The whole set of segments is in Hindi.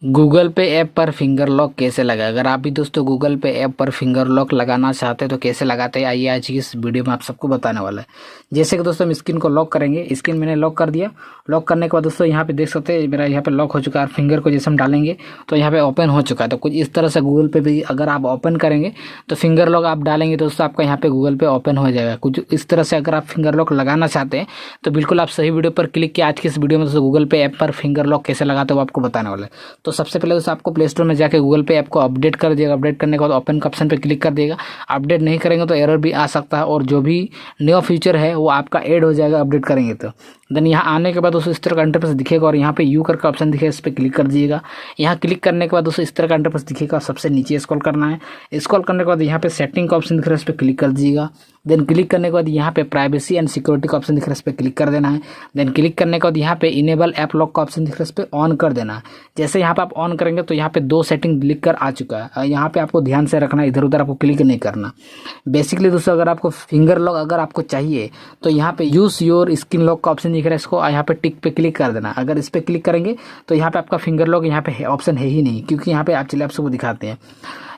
गूगल पे ऐप पर फिंगर लॉक कैसे लगाए। अगर आप भी दोस्तों गूगल पे ऐप पर फिंगर लॉक लगाना चाहते हैं तो कैसे लगाते हैं, आइए आज की इस वीडियो में आप सबको बताने वाला है। जैसे कि दोस्तों हम स्क्रीन को लॉक करेंगे, स्क्रीन मैंने लॉक कर दिया। लॉक करने के बाद दोस्तों यहाँ पे देख सकते हैं मेरा यहाँ पे लॉक हो चुका है। फिंगर को जैसे हम डालेंगे तो यहाँ पे ओपन हो चुका है। तो कुछ इस तरह से गूगल पे भी अगर आप ओपन करेंगे तो फिंगर लॉक आप डालेंगे दोस्तों आपका यहाँ पे गूगल पे ओपन हो जाएगा। कुछ इस तरह से अगर आप फिंगर लॉक लगाना चाहते हैं तो बिल्कुल आप सही वीडियो पर क्लिक किया। आज की इस वीडियो में दोस्तों गूगल पे ऐप पर फिंगर लॉक कैसे लगाते हो आपको बताने वाला है। तो सबसे पहले दोस्तों आपको प्ले स्टोर में जाकर गूगल पे ऐप को अपडेट कर दिएगा। अपडेट करने के बाद ओपन का ऑप्शन पे क्लिक कर दिएगा। अपडेट नहीं करेंगे तो एरर भी आ सकता है और जो भी न्यू फीचर है वो आपका ऐड हो जाएगा अपडेट करेंगे तो। देन यहाँ आने के बाद दोस्तों इस तरह का इंटरफेस दिखेगा और यहाँ पे यू करके ऑप्शन दिखेगा, इस पर क्लिक कर दीजिएगा। यहाँ क्लिक करने के बाद दोस्तों इस तरह का इंटरफेस दिखेगा, सबसे नीचे स्क्रॉल करना है। स्क्रॉल करने के बाद यहाँ पे सेटिंग का ऑप्शन दिख रहा है, इस पर क्लिक कर दीजिएगा। देन क्लिक करने के बाद यहाँ पे प्राइवेसी एंड सिक्योरिटी का ऑप्शन दिख रहा है, इस पर क्लिक कर देना है। देन क्लिक करने के बाद यहाँ पे इनेबल ऐप लॉक का ऑप्शन दिख रहा है, इस पर ऑन कर देना है। जैसे यहाँ पे आप ऑन करेंगे तो यहाँ पे 2 सेटिंग लिख कर आ चुका है। यहाँ पे आपको ध्यान से रखना, इधर उधर आपको क्लिक नहीं करना। बेसिकली दोस्तों अगर आपको फिंगर लॉक अगर आपको चाहिए तो यहाँ पे यूज योर स्क्रीन लॉक का ऑप्शन दिख रहा है, इसको यहाँ पे टिक पे क्लिक कर देना। अगर इस पे क्लिक करेंगे तो यहाँ पे आपका फिंगर लॉक यहाँ पे ऑप्शन है ही नहीं, क्योंकि यहाँ पे आप चलिए आप सबको दिखाते हैं।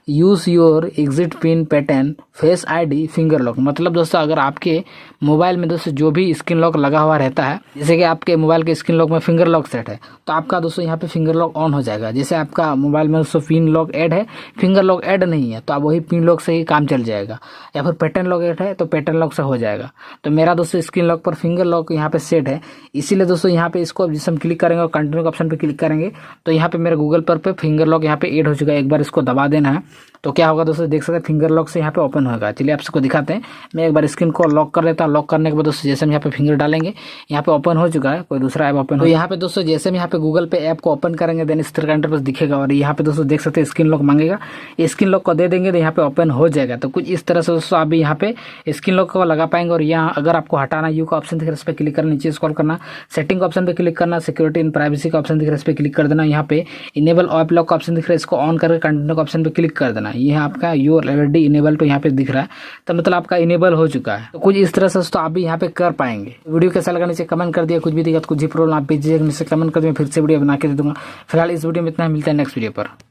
Use your exit pin pattern face ID finger lock. मतलब दोस्तों अगर आपके मोबाइल में दोस्तों जो भी स्क्रीन लॉक लगा हुआ रहता है, जैसे कि आपके मोबाइल के स्क्रीन लॉक में फिंगर लॉक सेट है तो आपका दोस्तों यहाँ पे फिंगर लॉक ऑन हो जाएगा। जैसे आपका मोबाइल में दोस्तों पिन लॉक ऐड है, फिंगर लॉक ऐड नहीं है तो आप वही पिन लॉक से ही काम चल जाएगा, या फिर पैटर्न लॉक ऐड है तो पैटर्न लॉक से हो जाएगा। तो मेरा दोस्तों स्क्रीन लॉक पर फिंगर लॉक यहाँ पे सेट है, इसीलिए दोस्तों यहाँ पे इसको जैसे हम क्लिक करेंगे और कंटिन्यू के ऑप्शन पे क्लिक करेंगे तो यहाँ पे मेरा गूगल पर पे फिंगर लॉक यहाँ पे ऐड हो चुका है। एक बार इसको दबा देना है तो क्या होगा दोस्तों, देख सकते हैं फिंगर लॉक से यहाँ पे ओपन होगा। चलिए आप सबको दिखाते हैं। मैं एक बार स्क्रीन को लॉक कर देता हूँ। लॉक करने के बाद दोस्तों जैसे हम यहाँ पे फिंगर डालेंगे यहाँ पे ओपन हो चुका है, कोई दूसरा ऐप ओपन हो। यहाँ पे दोस्तों जैसे हम यहाँ पे गूगल पे ऐप को ओपन करेंगे देन इस तरह का इंटरफेस दिखेगा और यहाँ पे दोस्तों देख सकते हैं स्क्रीन लॉक मांगेगा। स्क्रीन लॉक को दे देंगे तो यहाँ पे ओपन हो जाएगा। तो कुछ इस तरह से दोस्तों आप भी यहाँ पे स्क्रीन लॉक को लगा पाएंगे। और यहाँ अगर आपको हटाना यू का ऑप्शन दिख रहा है, इस पर क्लिक करना, नीचे स्क्रॉल करना, सेटिंग का ऑप्शन पे क्लिक करना, सिक्योरिटी एंड प्राइवेसी का ऑप्शन दिख रहा है, इस पर क्लिक कर देना। यहाँ पे इनेबल ऐप लॉक का ऑप्शन दिख रहा है, इसको ऑन करके कंटिन्यू का ऑप्शन पे क्लिक कर देना। ये आपका ऑलरेडी इनेबल तो यहाँ पे दिख रहा है, तो मतलब आपका इनेबल हो चुका है। तो कुछ इस तरह से तो आप भी यहाँ पे कर पाएंगे। वीडियो कैसा लगा नीचे कमेंट कर दिया। कुछ भी दिक्कत कुछ भी प्रॉब्लम आप भेजिए, नीचे कमेंट कर दिए, फिर से वीडियो बना के दे दूंगा। फिलहाल इस वीडियो में इतना ही, मिलता है नेक्स्ट वीडियो पर।